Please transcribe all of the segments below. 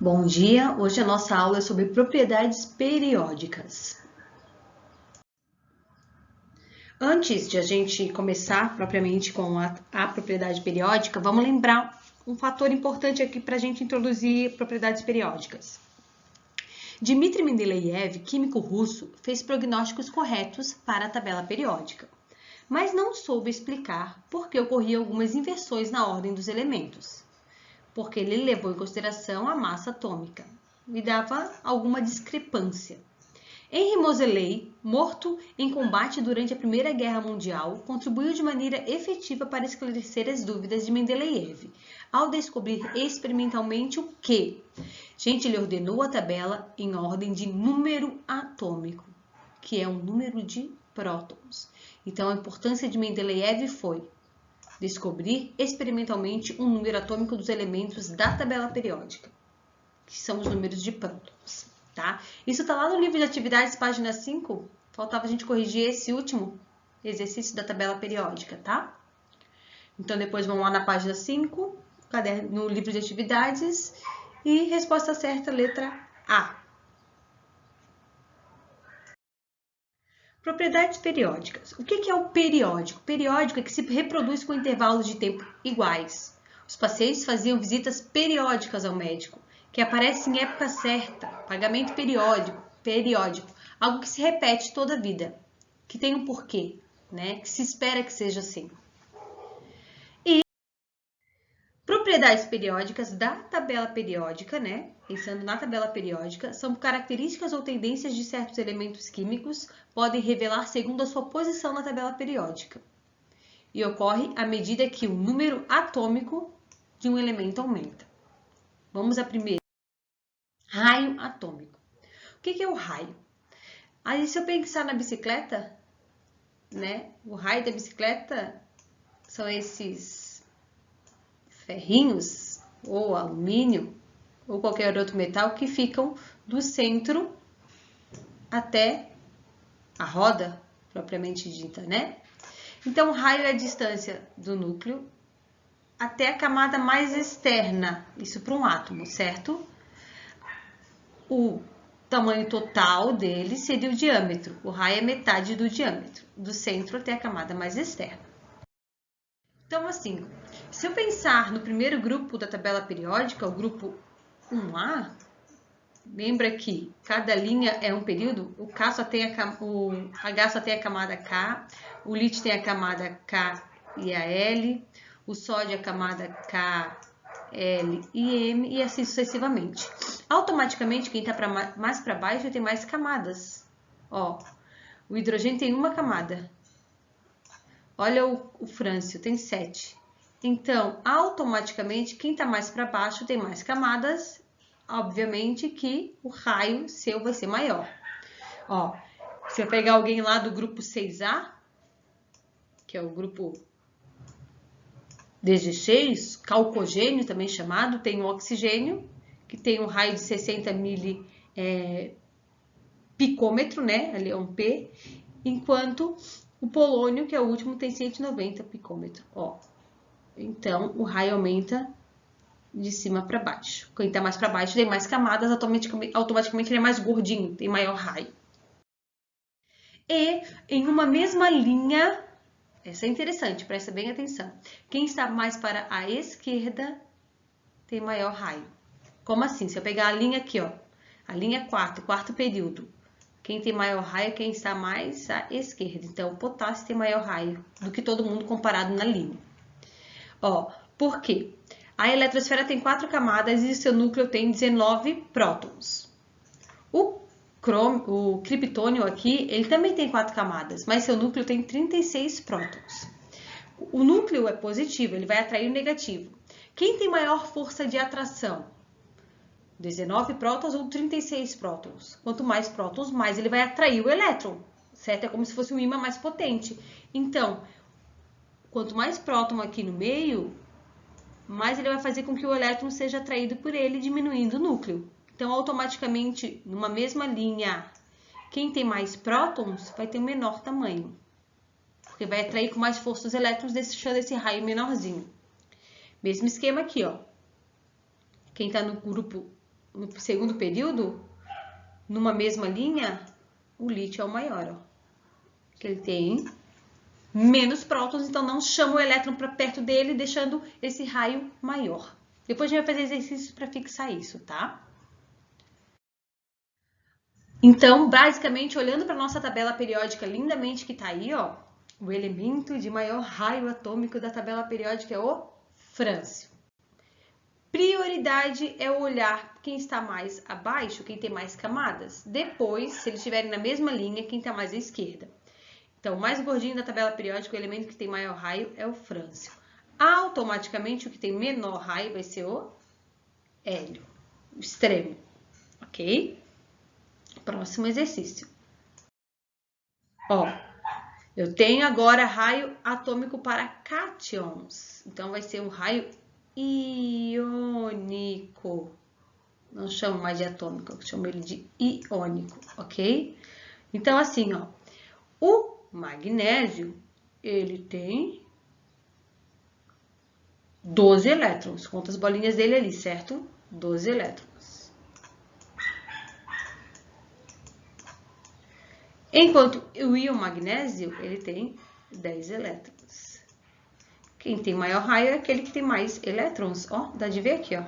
Bom dia, hoje a nossa aula é sobre propriedades periódicas. Antes de a gente começar propriamente com a propriedade periódica, vamos lembrar um fator importante aqui para a gente introduzir propriedades periódicas. Dmitry Mendeleev, químico russo, fez prognósticos corretos para a tabela periódica, mas não soube explicar por que ocorriam algumas inversões na ordem dos elementos, porque ele levou em consideração a massa atômica e dava alguma discrepância. Henri Moseley, morto em combate durante a Primeira Guerra Mundial, contribuiu de maneira efetiva para esclarecer as dúvidas de Mendeleev, ao descobrir experimentalmente o que? Gente, ele ordenou a tabela em ordem de número atômico, que é um número de prótons. Então, a importância de Mendeleev foi descobrir experimentalmente um número atômico dos elementos da tabela periódica, que são os números de prótons, tá? Isso tá lá no livro de atividades, página 5. Faltava a gente corrigir esse último exercício da tabela periódica, tá? Então, depois vão lá na página 5, no livro de atividades, e resposta certa, letra A. Propriedades periódicas. O que é o periódico? Periódico é que se reproduz com intervalos de tempo iguais. Os pacientes faziam visitas periódicas ao médico, que aparece em época certa, pagamento periódico, algo que se repete toda a vida, que tem um porquê, né? Que se espera que seja assim. E propriedades periódicas da tabela periódica, né? Pensando na tabela periódica, são características ou tendências de certos elementos químicos, podem revelar segundo a sua posição na tabela periódica. E ocorre à medida que o número atômico de um elemento aumenta. Vamos à primeira. Raio atômico. O que é o raio? Aí, se eu pensar na bicicleta, né? O raio da bicicleta são esses ferrinhos, ou alumínio, ou qualquer outro metal que ficam do centro até a roda, propriamente dita, né? Então, o raio é a distância do núcleo até a camada mais externa, isso para um átomo, certo? O tamanho total dele seria o diâmetro. O raio é metade do diâmetro, do centro até a camada mais externa. Então, assim, se eu pensar no primeiro grupo da tabela periódica, o grupo 1A, lembra que cada linha é um período? O H só tem a camada K, o lítio tem a camada K e a L, o sódio a camada K, L e M e assim sucessivamente. Automaticamente, quem está mais para baixo tem mais camadas. Ó, o hidrogênio tem uma camada. Olha o frâncio, tem 7. Então, automaticamente, quem está mais para baixo tem mais camadas. Obviamente que o raio seu vai ser maior. Ó, se eu pegar alguém lá do grupo 6A, que é o grupo 16, calcogênio também chamado, tem o oxigênio, que tem um raio de 60 picômetro, né? Ali é um P, enquanto o polônio, que é o último, tem 190 picômetro. Ó, então, o raio aumenta de cima para baixo. Quem está mais para baixo tem mais camadas, automaticamente ele é mais gordinho, tem maior raio. E em uma mesma linha, essa é interessante, presta bem atenção. Quem está mais para a esquerda tem maior raio. Como assim? Se eu pegar a linha aqui, ó, a linha 4, quarto período, quem tem maior raio é quem está mais à esquerda. Então, o potássio tem maior raio do que todo mundo comparado na linha. Ó, por quê? A eletrosfera tem 4 camadas e seu núcleo tem 19 prótons. O criptônio aqui, ele também tem 4 camadas, mas seu núcleo tem 36 prótons. O núcleo é positivo, ele vai atrair o negativo. Quem tem maior força de atração? 19 prótons ou 36 prótons? Quanto mais prótons, mais ele vai atrair o elétron, certo? É como se fosse um ímã mais potente. Então, quanto mais próton aqui no meio, mais ele vai fazer com que o elétron seja atraído por ele, diminuindo o núcleo. Então, automaticamente, numa mesma linha, quem tem mais prótons vai ter um menor tamanho, porque vai atrair com mais força os elétrons, deixando esse raio menorzinho. Mesmo esquema aqui, ó. Quem está no grupo no segundo período, numa mesma linha, o lítio é o maior, ó. Que ele tem menos prótons, então não chama o elétron para perto dele, deixando esse raio maior. Depois a gente vai fazer exercícios para fixar isso, tá? Então, basicamente, olhando para nossa tabela periódica lindamente que tá aí, ó, o elemento de maior raio atômico da tabela periódica é o frâncio. Prioridade é olhar quem está mais abaixo, quem tem mais camadas. Depois, se eles estiverem na mesma linha, quem está mais à esquerda. Então, o mais gordinho da tabela periódica, o elemento que tem maior raio é o frâncio. Automaticamente, o que tem menor raio vai ser o hélio, o extremo, ok? Próximo exercício. Ó, eu tenho agora raio atômico para cátions. Então, vai ser um raio iônico. Não chamo mais de atômico, eu chamo ele de iônico, ok? Então, assim, ó, o magnésio, ele tem 12 elétrons. Conta as bolinhas dele ali, certo? 12 elétrons. Enquanto o íon magnésio, ele tem 10 elétrons. Quem tem maior raio é aquele que tem mais elétrons. Ó, dá de ver aqui, ó.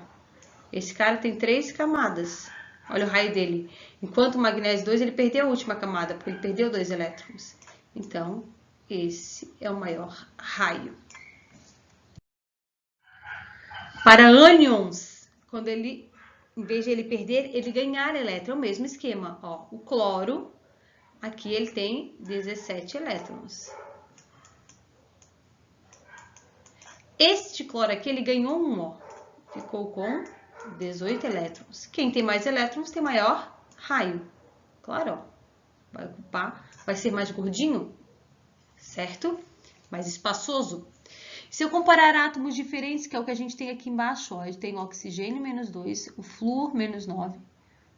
Esse cara tem 3 camadas. Olha o raio dele. Enquanto o magnésio 2, ele perdeu a última camada, porque ele perdeu 2 elétrons. Então, esse é o maior raio. Para ânions, quando ele, em vez de ele perder, ele ganhar elétron, é o mesmo esquema. Ó, o cloro, aqui ele tem 17 elétrons. Este cloro aqui, ele ganhou um, ó. Ficou com 18 elétrons. Quem tem mais elétrons tem maior raio. Claro, ó. Vai ocupar, vai ser mais gordinho, certo? Mais espaçoso. Se eu comparar átomos diferentes, que é o que a gente tem aqui embaixo, ó, eu tenho o oxigênio menos 2, o flúor menos 9,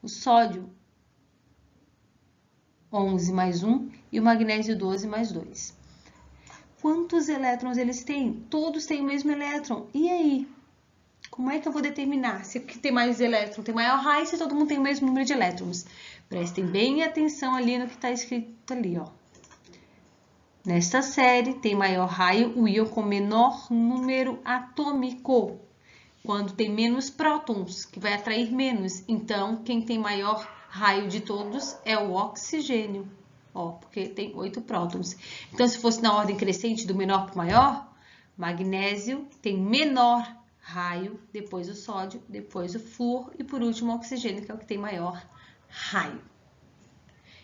o sódio 11 mais 1 e o magnésio 12 mais 2. Quantos elétrons eles têm? Todos têm o mesmo elétron. E aí? Como é que eu vou determinar se o que tem mais elétron tem maior raio, se todo mundo tem o mesmo número de elétrons? Prestem bem atenção ali no que está escrito ali, ó. Nesta série, tem maior raio o íon com menor número atômico, quando tem menos prótons, que vai atrair menos. Então, quem tem maior raio de todos é o oxigênio, ó, porque tem 8 prótons. Então, se fosse na ordem crescente do menor para o maior, magnésio tem menor raio, depois o sódio, depois o flúor e por último o oxigênio, que é o que tem maior raio.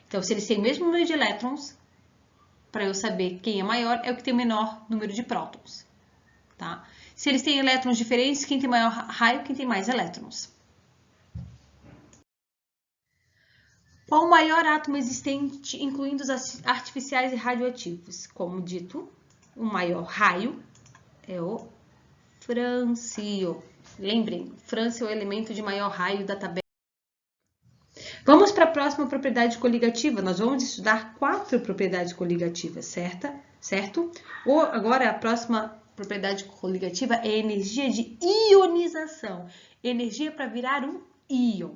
Então, se eles têm o mesmo número de elétrons, para eu saber quem é maior, é o que tem o menor número de prótons, tá? Se eles têm elétrons diferentes, quem tem maior raio, quem tem mais elétrons. Qual o maior átomo existente, incluindo os artificiais e radioativos? Como dito, o maior raio é o frâncio. Lembrem, frâncio é o elemento de maior raio da tabela. Vamos para a próxima propriedade coligativa. Nós vamos estudar 4 propriedades coligativas, certo? Ou agora a próxima propriedade coligativa é energia de ionização. Energia para virar um íon.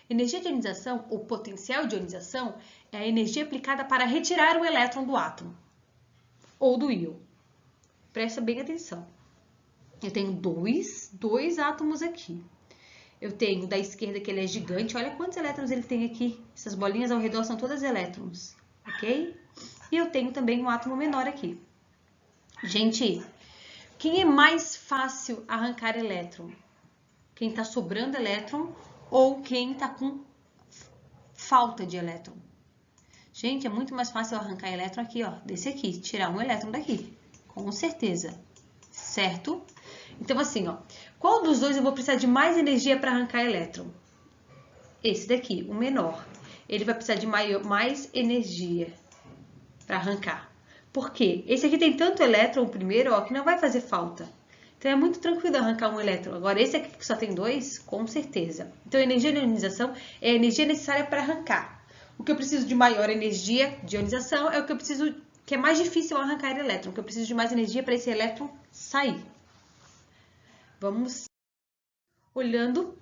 Energia de ionização, ou potencial de ionização, é a energia aplicada para retirar o elétron do átomo ou do íon. Presta bem atenção. Eu tenho dois átomos aqui. Eu tenho da esquerda que ele é gigante. Olha quantos elétrons ele tem aqui. Essas bolinhas ao redor são todas elétrons, ok? E eu tenho também um átomo menor aqui. Gente, quem é mais fácil arrancar elétron? Quem está sobrando elétron ou quem está com falta de elétron? Gente, é muito mais fácil arrancar elétron aqui, ó, desse aqui. Tirar um elétron daqui, com certeza, certo? Então, assim, ó, qual dos dois eu vou precisar de mais energia para arrancar elétron? Esse daqui, o menor. Ele vai precisar de mais energia para arrancar. Por quê? Esse aqui tem tanto elétron, o primeiro, ó, que não vai fazer falta. Então, é muito tranquilo arrancar um elétron. Agora, esse aqui que só tem 2, com certeza. Então, a energia de ionização é a energia necessária para arrancar. O que eu preciso de maior energia de ionização é o que eu preciso, que é mais difícil arrancar elétron, que eu preciso de mais energia para esse elétron sair. Vamos olhando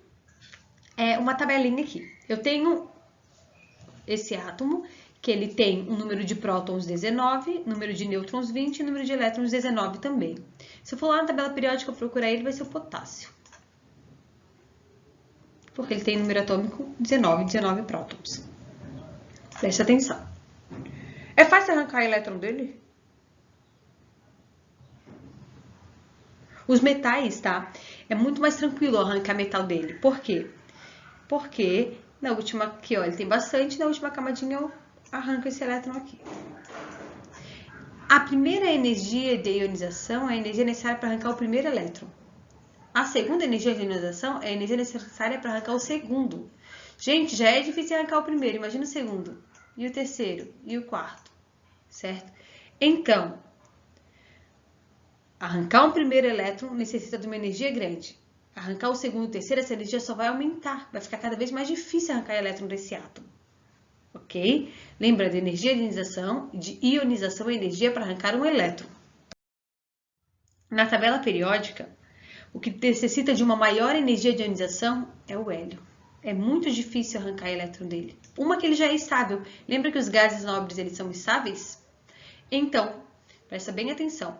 uma tabelinha aqui. Eu tenho esse átomo, que ele tem um número de prótons 19, número de nêutrons 20 e número de elétrons 19 também. Se eu for lá na tabela periódica procurar ele, vai ser o potássio. Porque ele tem número atômico 19 prótons. Preste atenção. É fácil arrancar o elétron dele? Os metais, tá? É muito mais tranquilo arrancar metal dele. Por quê? Porque na última aqui, ó, ele tem bastante, na última camadinha eu arranco esse elétron aqui. A primeira energia de ionização é a energia necessária para arrancar o primeiro elétron. A segunda energia de ionização é a energia necessária para arrancar o segundo. Gente, já é difícil arrancar o primeiro, imagina o segundo, e o terceiro, e o quarto, certo? Então, arrancar um primeiro elétron necessita de uma energia grande. Arrancar o segundo e o terceiro, essa energia só vai aumentar, vai ficar cada vez mais difícil arrancar elétron desse átomo. Ok? Lembra de energia de ionização, é energia para arrancar um elétron. Na tabela periódica, o que necessita de uma maior energia de ionização é o hélio. É muito difícil arrancar elétron dele. Uma que ele já é estável. Lembra que os gases nobres eles são estáveis? Então, presta bem atenção.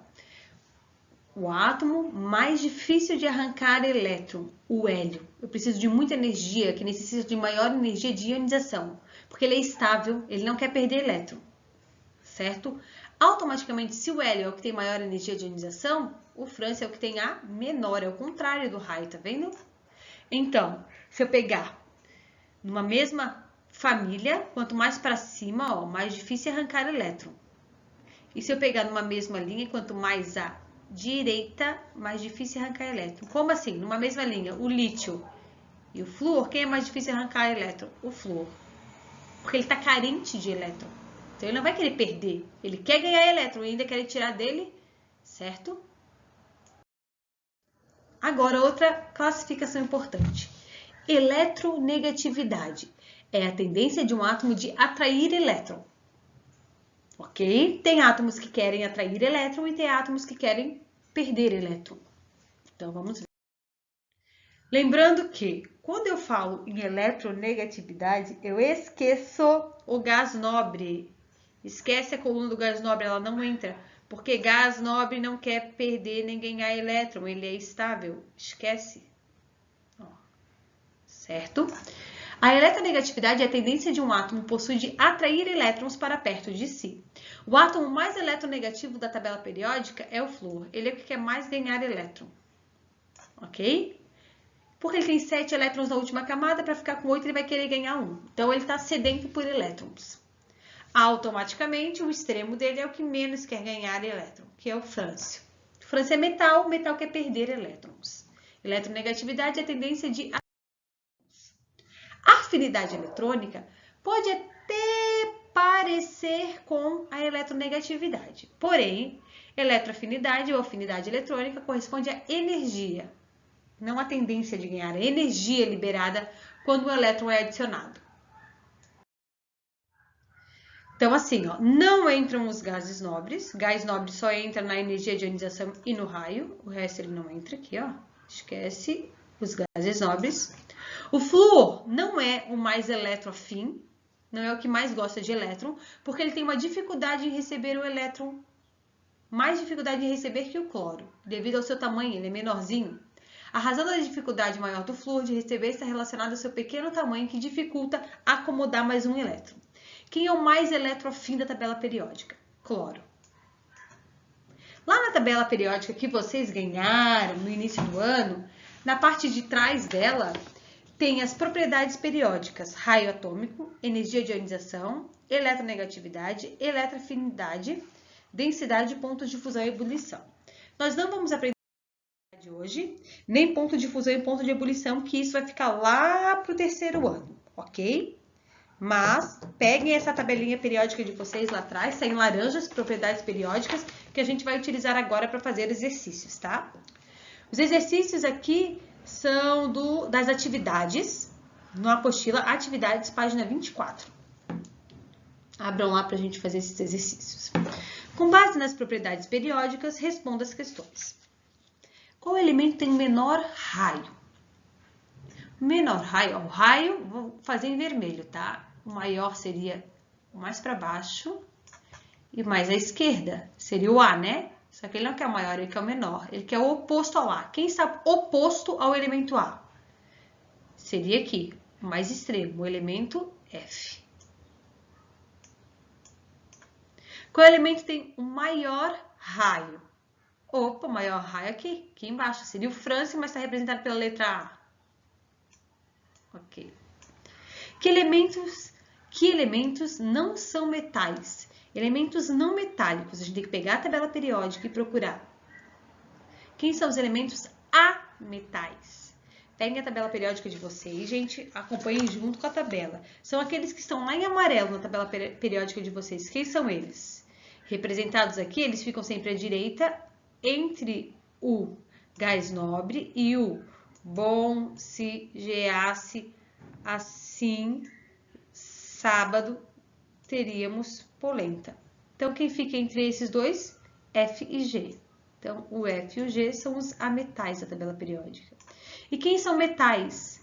O átomo mais difícil de arrancar elétron, o hélio. Eu preciso de muita energia, que necessita de maior energia de ionização. Porque ele é estável, ele não quer perder elétron. Certo? Automaticamente, se o hélio é o que tem maior energia de ionização, o França é o que tem a menor, é o contrário do raio, tá vendo? Então, se eu pegar numa mesma família, quanto mais para cima, ó, mais difícil é arrancar elétron. E se eu pegar numa mesma linha, quanto mais à direita, mais difícil é arrancar elétron. Como assim? Numa mesma linha, o lítio e o flúor, quem é mais difícil arrancar elétron? O flúor. Porque ele está carente de elétron. Então, ele não vai querer perder. Ele quer ganhar elétron e ainda quer tirar dele, certo? Agora, outra classificação importante. Eletronegatividade é a tendência de um átomo de atrair elétron. Ok? Tem átomos que querem atrair elétron e tem átomos que querem perder elétron. Então, vamos ver. Lembrando que, quando eu falo em eletronegatividade, eu esqueço o gás nobre. Esquece a coluna do gás nobre, ela não entra. Porque gás nobre não quer perder nem ganhar elétron, ele é estável. Esquece. Ó, certo? A eletronegatividade é a tendência de um átomo possui de atrair elétrons para perto de si. O átomo mais eletronegativo da tabela periódica é o flúor. Ele é o que quer mais ganhar elétron. Ok? Porque ele tem 7 elétrons na última camada, para ficar com 8 ele vai querer ganhar 1. Então, ele está sedento por elétrons. Automaticamente, o extremo dele é o que menos quer ganhar elétron, que é o frâncio. O frâncio é metal, o metal quer perder elétrons. Eletronegatividade é a tendência de elétrons. A afinidade eletrônica pode até parecer com a eletronegatividade. Porém, eletroafinidade ou afinidade eletrônica corresponde à energia, não à tendência de ganhar, a energia liberada quando o elétron é adicionado. Então, assim, ó, não entram os gases nobres. Gás nobre só entra na energia de ionização e no raio. O resto ele não entra aqui, ó. Esquece os gases nobres. O flúor não é o mais eletroafim, não é o que mais gosta de elétron, porque ele tem uma dificuldade em receber o elétron, mais dificuldade em receber que o cloro, devido ao seu tamanho, ele é menorzinho. A razão da dificuldade maior do flúor de receber está relacionada ao seu pequeno tamanho, que dificulta acomodar mais um elétron. Quem é o mais eletroafim da tabela periódica? Cloro. Lá na tabela periódica que vocês ganharam no início do ano, na parte de trás dela, tem as propriedades periódicas: raio atômico, energia de ionização, eletronegatividade, eletroafinidade, densidade, pontos de fusão e ebulição. Nós não vamos aprender de hoje, nem ponto de fusão e ponto de ebulição, que isso vai ficar lá para o terceiro ano, ok? Mas peguem essa tabelinha periódica de vocês lá atrás, está em laranja as propriedades periódicas, que a gente vai utilizar agora para fazer exercícios, tá? Os exercícios aqui são das atividades, na apostila Atividades, página 24. Abram lá para a gente fazer esses exercícios. Com base nas propriedades periódicas, responda as questões. Qual elemento tem menor raio? menor raio, ó, o raio, vou fazer em vermelho, tá? O maior seria mais para baixo e mais à esquerda, seria o A, né? Só que ele não quer o maior, ele quer o menor, ele quer o oposto ao A. Quem está oposto ao elemento A? Seria aqui, o mais extremo, o elemento F. Qual elemento tem o maior raio? Opa, o maior raio aqui embaixo. Seria o França, mas está representado pela letra A. Ok. Que elementos não são metais? Elementos não metálicos. A gente tem que pegar a tabela periódica e procurar. Quem são os elementos ametais? Peguem a tabela periódica de vocês, gente. Acompanhem junto com a tabela. São aqueles que estão lá em amarelo na tabela periódica de vocês. Quem são eles? Representados aqui, eles ficam sempre à direita, entre o gás nobre e o bom, se, geasse, assim, sábado, teríamos polenta. Então, quem fica entre esses dois? F e G. Então, o F e o G são os ametais da tabela periódica. E quem são metais?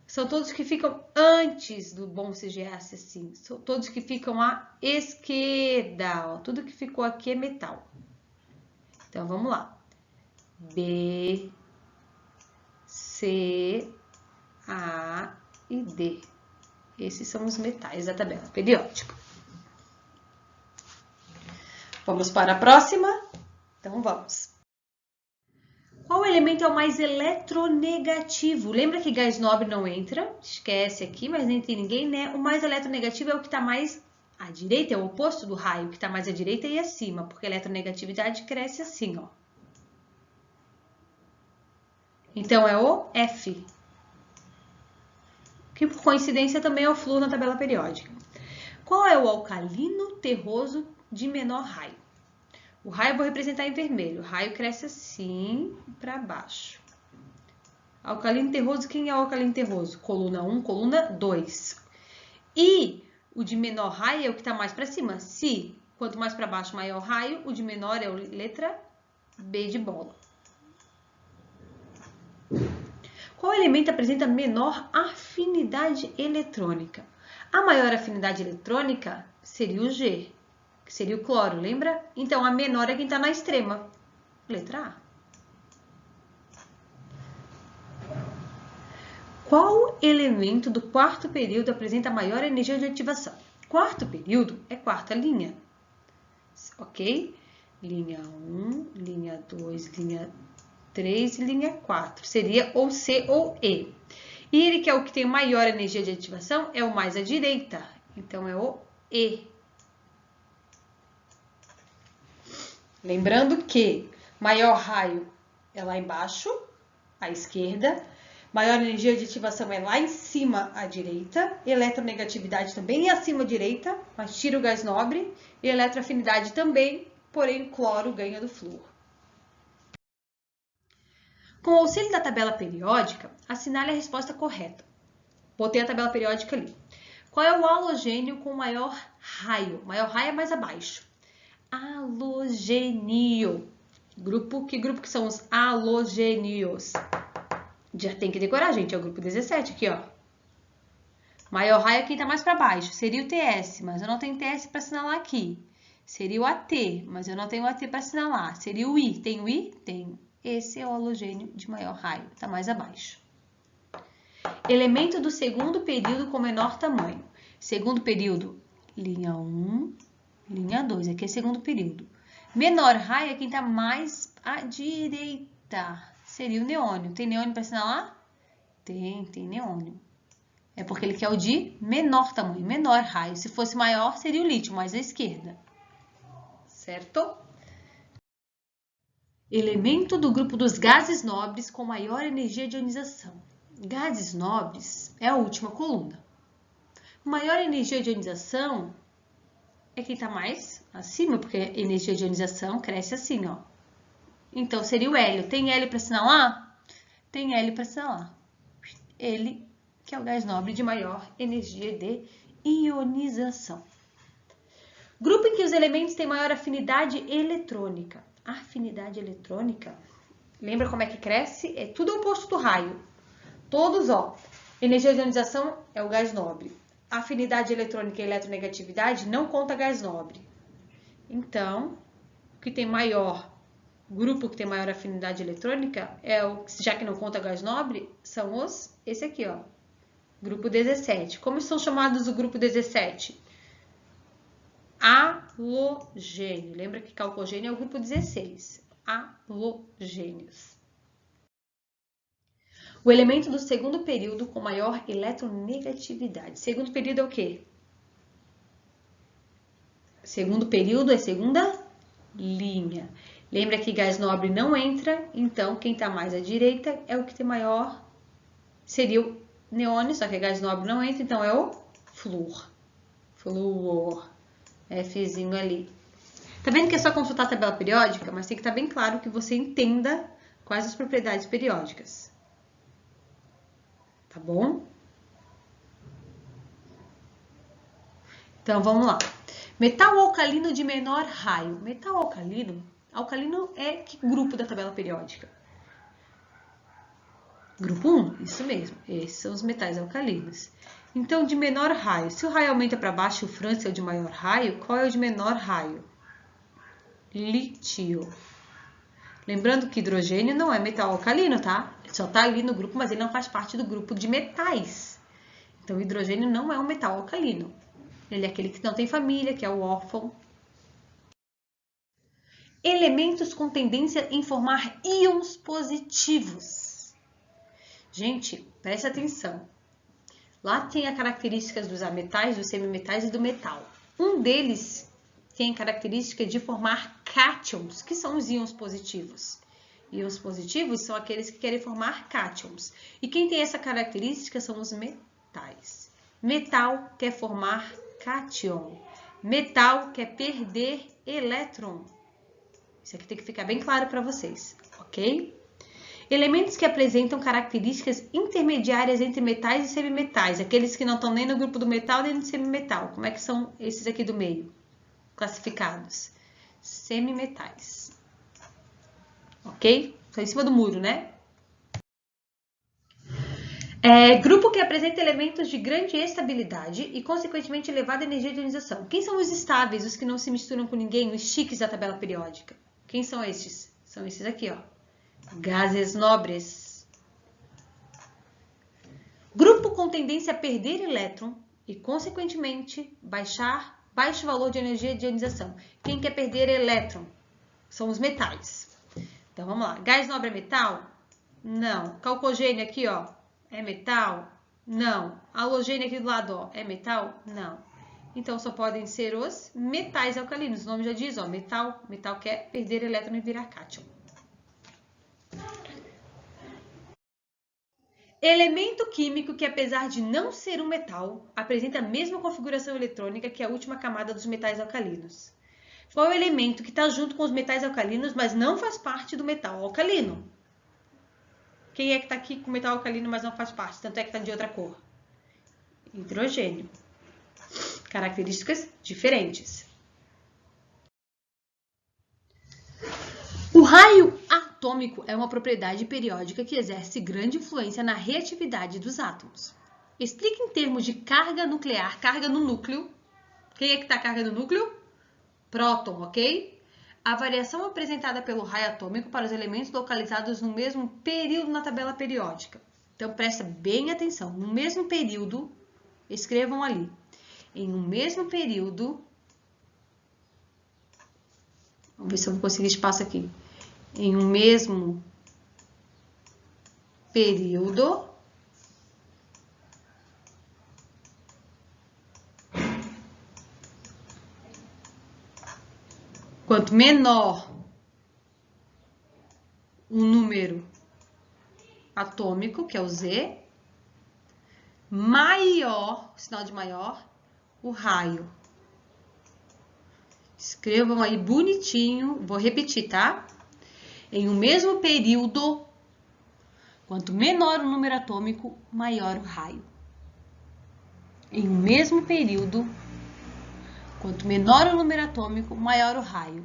São todos que ficam antes do bom, se, geasse, assim. São todos que ficam à esquerda. Ó. Tudo que ficou aqui é metal. Então, vamos lá. B, C, A e D. Esses são os metais da tabela periódica. Vamos para a próxima? Então, vamos. Qual elemento é o mais eletronegativo? Lembra que gás nobre não entra? Esquece aqui, mas nem tem ninguém, né? O mais eletronegativo é o que está mais à direita, é o oposto do raio, que está mais à direita e acima, porque a eletronegatividade cresce assim, ó. Então, é o F, que por coincidência também é o flúor na tabela periódica. Qual é o alcalino terroso de menor raio? O raio eu vou representar em vermelho. O raio cresce assim para baixo. Alcalino terroso, quem é o alcalino terroso? Coluna 1, coluna 2. E o de menor raio é o que está mais para cima. Se quanto mais para baixo, maior raio, o de menor é a letra B de bola. Qual elemento apresenta menor afinidade eletrônica? A maior afinidade eletrônica seria o G, que seria o cloro, lembra? Então, a menor é quem está na extrema. Letra A. Qual elemento do quarto período apresenta maior energia de ativação? Quarto período é quarta linha. Ok? Linha 1, linha 2, linha 3 e linha 4. Seria ou C ou E. E ele que é o que tem maior energia de ativação é o mais à direita. Então, é o E. Lembrando que maior raio é lá embaixo, à esquerda. Maior energia de ativação é lá em cima, à direita. Eletronegatividade também é acima à direita, mas tira o gás nobre. E eletroafinidade também, porém o cloro ganha do flúor. Com o auxílio da tabela periódica, assinale a resposta correta. Botei a tabela periódica ali. Qual é o halogênio com maior raio? Maior raio é mais abaixo. Halogênio. Que grupo que são os halogênios? Já tem que decorar, gente. É o grupo 17 aqui, ó. Maior raio é quem tá mais para baixo. Seria o TS, mas eu não tenho TS para assinalar aqui. Seria o AT, mas eu não tenho AT para assinalar. Seria o I. Tem o I? Tenho. Esse é o halogênio de maior raio. Tá mais abaixo. Elemento do segundo período com menor tamanho. Segundo período, linha 1, linha 2. Aqui é segundo período. Menor raio é quem tá mais à direita. Seria o neônio. Tem neônio para assinalar? Tem neônio. É porque ele quer o de menor tamanho, menor raio. Se fosse maior, seria o lítio, mais à esquerda. Certo? Elemento do grupo dos gases nobres com maior energia de ionização. Gases nobres é a última coluna. Maior energia de ionização é quem está mais acima, porque a energia de ionização cresce assim, ó. Então, seria o hélio. Tem hélio para assinalar? Tem hélio para assinalar. Ele, que é o gás nobre de maior energia de ionização. Grupo em que os elementos têm maior afinidade eletrônica. Afinidade eletrônica, lembra como é que cresce? É tudo oposto do raio. Todos, ó, Energia de ionização é o gás nobre. Afinidade eletrônica e eletronegatividade não conta gás nobre. Então, o que tem maior grupo que tem maior afinidade eletrônica é o, já que não conta gás nobre, são esse aqui, ó. Grupo 17. Como são chamados o grupo 17? Halogênio. Lembra que calcogênio é o grupo 16. Halogênios. O elemento do segundo período com maior eletronegatividade. Segundo período é o quê? Segundo período é segunda linha. Lembra que gás nobre não entra, então quem está mais à direita é o que tem maior, seria o neônio, só que gás nobre não entra, então é o flúor. Flúor. Fzinho ali. Tá vendo que é só consultar a tabela periódica, mas tem que estar bem claro que você entenda quais as propriedades periódicas. Tá bom? Então, vamos lá. Metal alcalino de menor raio. Metal alcalino, alcalino é que grupo da tabela periódica? Grupo 1, isso mesmo. Esses são os metais alcalinos. Então, de menor raio. Se o raio aumenta para baixo e o França é o de maior raio, qual é o de menor raio? Lítio. Lembrando que hidrogênio não é metal alcalino, tá? Ele só está ali no grupo, mas ele não faz parte do grupo de metais. Então, o hidrogênio não é um metal alcalino. Ele é aquele que não tem família, que é o órfão. Elementos com tendência em formar íons positivos. Gente, presta atenção. Lá tem as características dos ametais, dos semimetais e do metal. Um deles tem a característica de formar cátions, que são os íons positivos. Íons positivos são aqueles que querem formar cátions. E quem tem essa característica são os metais. Metal quer formar cátion. Metal quer perder elétron. Isso aqui tem que ficar bem claro para vocês, ok? Elementos que apresentam características intermediárias entre metais e semimetais, aqueles que não estão nem no grupo do metal nem no semimetal. Como é que são esses aqui do meio? Classificados. Semimetais. Ok? Estão em cima do muro, né? Grupo que apresenta elementos de grande estabilidade e, consequentemente, elevada energia de ionização. Quem são os estáveis, os que não se misturam com ninguém, os chiques da tabela periódica? Quem são estes? São esses aqui, ó. Gases nobres. Grupo com tendência a perder elétron e, consequentemente, baixo valor de energia de ionização. Quem quer perder elétron? São os metais. Então, vamos lá. Gás nobre é metal? Não. Calcogênio aqui, ó, é metal? Não. Halogênio aqui do lado, ó, é metal? Não. Então, só podem ser os metais alcalinos. O nome já diz, ó, metal. Metal quer perder elétron e virar cátion. Elemento químico que, apesar de não ser um metal, apresenta a mesma configuração eletrônica que a última camada dos metais alcalinos. Qual é o elemento que está junto com os metais alcalinos, mas não faz parte do metal alcalino? Quem é que está aqui com metal alcalino, mas não faz parte? Tanto é que está de outra cor. Hidrogênio. Características diferentes. O raio atômico é uma propriedade periódica que exerce grande influência na reatividade dos átomos. Explique em termos de carga nuclear, carga no núcleo. Quem é que está a carga no núcleo? Próton, ok? A variação apresentada pelo raio atômico para os elementos localizados no mesmo período na tabela periódica. Então, presta bem atenção. No mesmo período, escrevam ali. Em um mesmo período, vamos ver se eu vou conseguir espaço aqui. Em um mesmo período, quanto menor o número atômico, que é o Z, maior, sinal de maior, o raio. Escrevam aí bonitinho, vou repetir, tá? Em um mesmo período, quanto menor o número atômico, maior o raio. Em um mesmo período, quanto menor o número atômico, maior o raio,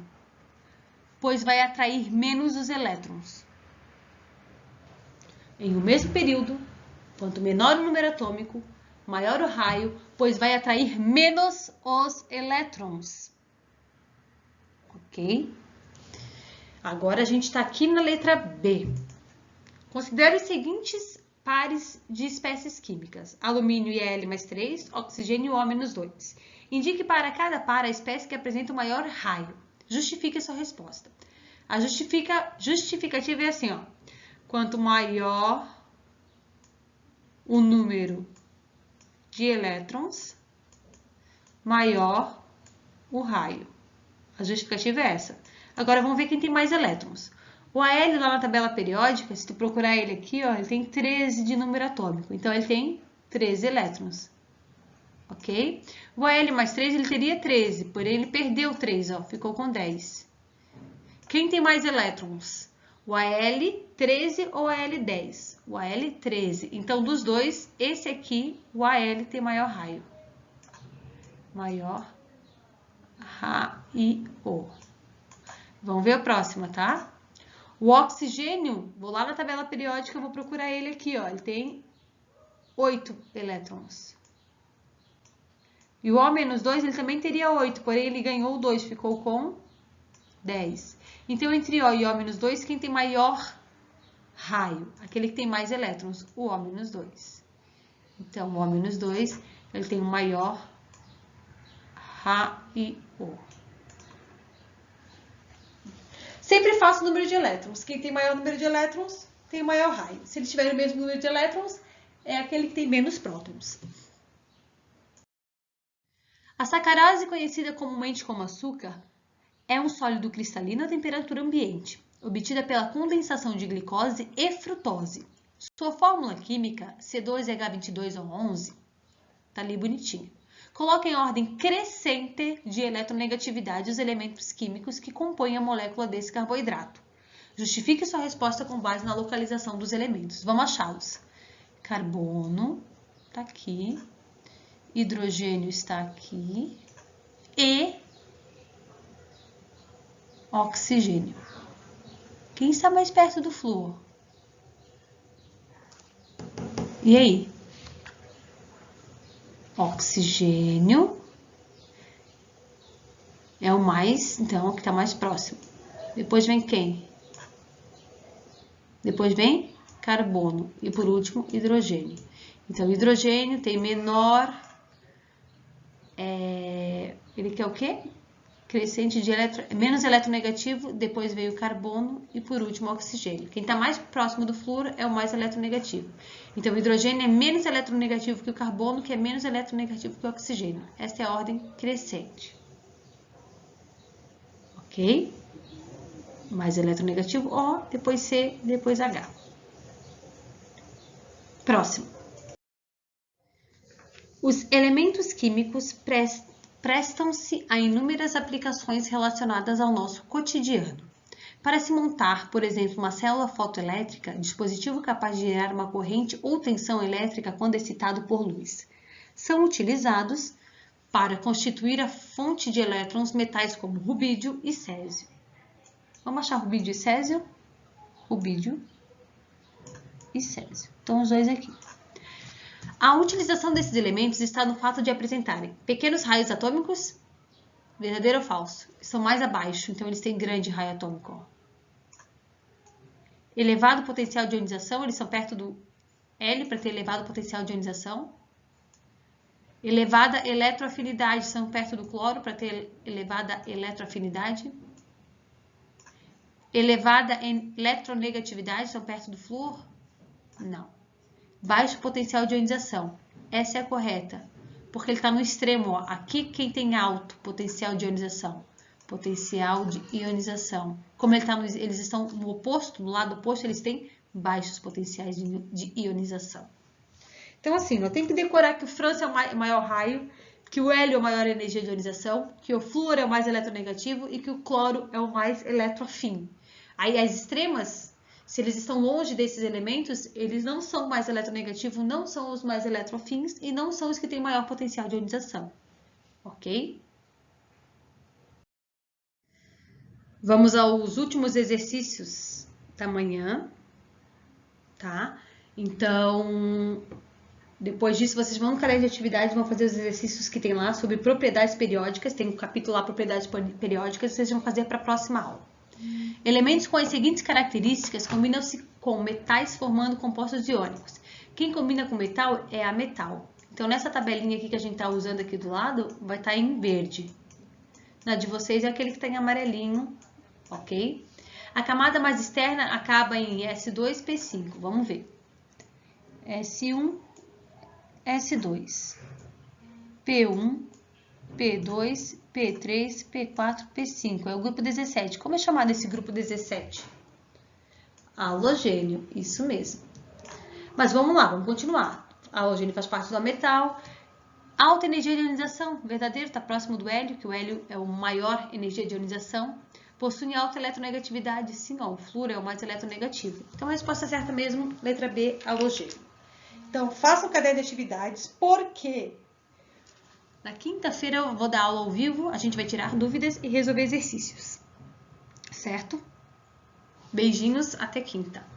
pois vai atrair menos os elétrons. Em um mesmo período, Quanto menor o número atômico, maior o raio, pois vai atrair menos os elétrons. Ok? Agora a gente está aqui na letra B. Considere os seguintes pares de espécies químicas: alumínio IL mais 3, oxigênio O-2. Indique para cada par a espécie que apresenta o maior raio. Justifique a sua resposta. A justificativa é assim, ó. Quanto maior o número de elétrons, maior o raio. A justificativa é essa. Agora vamos ver quem tem mais elétrons. O Al lá na tabela periódica, se tu procurar ele aqui, ó, ele tem 13 de número atômico. Então ele tem 13 elétrons. Ok? O Al mais 3 ele teria 13, porém ele perdeu 3, ó, ficou com 10. Quem tem mais elétrons? O Al 13 ou o Al 10? O Al 13. Então dos dois, esse aqui, o Al tem maior raio. Maior raio. Vamos ver a próxima, tá? O oxigênio, vou lá na tabela periódica, eu vou procurar ele aqui, ó. Ele tem 8 elétrons. E o O-2, ele também teria 8, porém ele ganhou 2, ficou com 10. Então, entre O e O-2, quem tem maior raio? Aquele que tem mais elétrons, o O-2. Então, o O-2, ele tem o maior raio. Sempre faço o número de elétrons. Quem tem maior número de elétrons, tem o maior raio. Se ele tiver o mesmo número de elétrons, é aquele que tem menos prótons. A sacarose, conhecida comumente como açúcar, é um sólido cristalino a temperatura ambiente, obtida pela condensação de glicose e frutose. Sua fórmula química, C2H22O11, tá ali bonitinho. Coloca em ordem crescente de eletronegatividade os elementos químicos que compõem a molécula desse carboidrato. Justifique sua resposta com base na localização dos elementos. Vamos achá-los. Carbono está aqui, hidrogênio está aqui e oxigênio. Quem está mais perto do flúor? E aí? Oxigênio é o mais, então, o que está mais próximo. Depois vem quem? Depois vem carbono e por último hidrogênio. Então, hidrogênio tem menor, ele quer o quê? Crescente de menos eletronegativo, depois veio o carbono e por último o oxigênio. Quem está mais próximo do flúor é o mais eletronegativo. Então, o hidrogênio é menos eletronegativo que o carbono, que é menos eletronegativo que o oxigênio. Esta é a ordem crescente. Ok? Mais eletronegativo O, depois C, depois H. Próximo. Os elementos químicos prestam-se a inúmeras aplicações relacionadas ao nosso cotidiano. Para se montar, por exemplo, uma célula fotoelétrica, dispositivo capaz de gerar uma corrente ou tensão elétrica quando excitado por luz, são utilizados para constituir a fonte de elétrons metais como rubídio e césio. Vamos achar rubídio e césio? Rubídio e césio. Então, os dois aqui. A utilização desses elementos está no fato de apresentarem pequenos raios atômicos, verdadeiro ou falso? São mais abaixo, então eles têm grande raio atômico. Elevado potencial de ionização, eles são perto do L para ter elevado potencial de ionização. Elevada eletroafinidade, são perto do cloro para ter elevada eletroafinidade. Elevada eletronegatividade, são perto do flúor? Não. Baixo potencial de ionização. Essa é a correta, porque ele está no extremo. Ó. Aqui quem tem alto potencial de ionização? Potencial de ionização. Como eles estão no oposto, no lado oposto, eles têm baixos potenciais de ionização. Então, assim, eu tenho que decorar que o França é o maior raio, que o hélio é a maior energia de ionização, que o flúor é o mais eletronegativo e que o cloro é o mais eletroafim. Aí, as extremas, se eles estão longe desses elementos, eles não são mais eletronegativos, não são os mais eletroafins e não são os que têm maior potencial de ionização. Ok? Vamos aos últimos exercícios da manhã, tá? Então, depois disso, vocês vão no caderno de atividades, vão fazer os exercícios que tem lá sobre propriedades periódicas. Tem um capítulo lá, propriedades periódicas, vocês vão fazer para a próxima aula. Elementos com as seguintes características combinam-se com metais formando compostos iônicos. Quem combina com metal é a metal. Então, nessa tabelinha aqui que a gente está usando aqui do lado, vai estar em verde. Na de vocês é aquele que está em amarelinho, ok? A camada mais externa acaba em S2P5. Vamos ver. S1, S2, P1, P2, P3, P4, P5. É o grupo 17. Como é chamado esse grupo 17? Halogênio, isso mesmo. Mas vamos lá, vamos continuar. A halogênio faz parte do metal. Alta energia de ionização, verdadeiro, está próximo do hélio, que o hélio é o maior energia de ionização. Possui alta eletronegatividade, sim, ó, o flúor é o mais eletronegativo. Então a resposta certa mesmo, letra B, halogênio. Então façam o caderno de atividades, porque na quinta-feira eu vou dar aula ao vivo, a gente vai tirar dúvidas e resolver exercícios, certo? Beijinhos, até quinta.